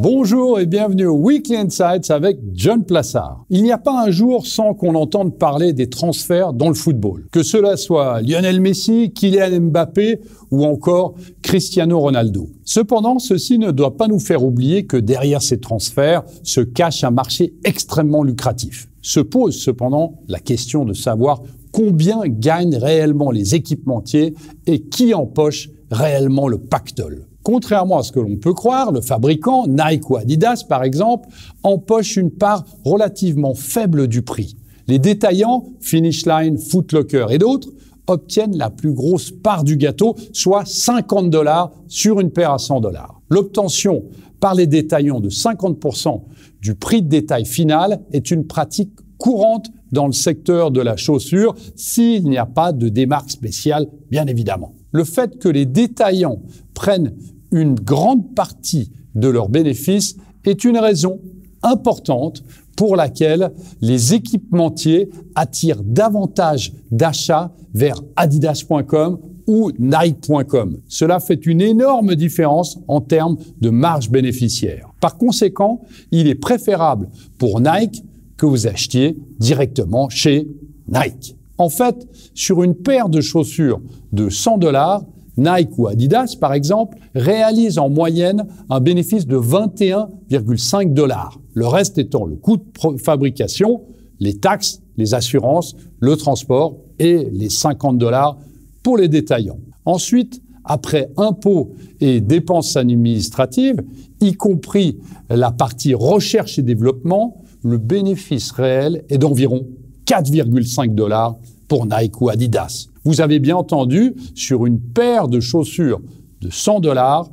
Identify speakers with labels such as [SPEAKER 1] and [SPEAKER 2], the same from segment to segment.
[SPEAKER 1] Bonjour et bienvenue au Weekly Insights avec John Plassard. Il n'y a pas un jour sans qu'on entende parler des transferts dans le football. Que cela soit Lionel Messi, Kylian Mbappé ou encore Cristiano Ronaldo. Cependant, ceci ne doit pas nous faire oublier que derrière ces transferts se cache un marché extrêmement lucratif. Se pose cependant la question de savoir combien gagnent réellement les équipementiers et qui empoche réellement le pactole. Contrairement à ce que l'on peut croire, le fabricant, Nike ou Adidas par exemple, empoche une part relativement faible du prix. Les détaillants, Finish Line, Foot Locker et d'autres, obtiennent la plus grosse part du gâteau, soit $50 sur une paire à $100. L'obtention par les détaillants de 50% du prix de détail final est une pratique courante dans le secteur de la chaussure s'il n'y a pas de démarque spéciale, bien évidemment. Le fait que les détaillants prennent une grande partie de leurs bénéfices est une raison importante pour laquelle les équipementiers attirent davantage d'achats vers adidas.com ou nike.com. Cela fait une énorme différence en termes de marge bénéficiaire. Par conséquent, il est préférable pour Nike que vous achetiez directement chez Nike. En fait, sur une paire de chaussures de $100, Nike ou Adidas, par exemple, réalisent en moyenne un bénéfice de $21,5. Le reste étant le coût de fabrication, les taxes, les assurances, le transport et les $50 pour les détaillants. Ensuite, après impôts et dépenses administratives, y compris la partie recherche et développement, le bénéfice réel est d'environ $4,5 pour Nike ou Adidas. Vous avez bien entendu, sur une paire de chaussures de $100,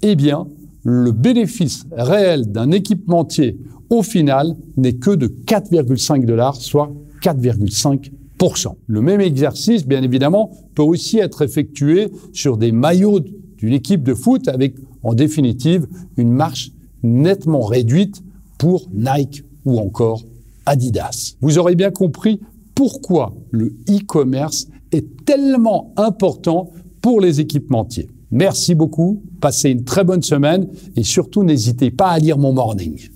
[SPEAKER 1] eh bien, le bénéfice réel d'un équipementier, au final, n'est que de $4,5, soit 4,5%. Le même exercice, bien évidemment, peut aussi être effectué sur des maillots d'une équipe de foot avec, en définitive, une marge nettement réduite pour Nike ou encore Adidas. Vous aurez bien compris pourquoi le e-commerce est tellement important pour les équipementiers. Merci beaucoup, passez une très bonne semaine et surtout n'hésitez pas à lire mon morning.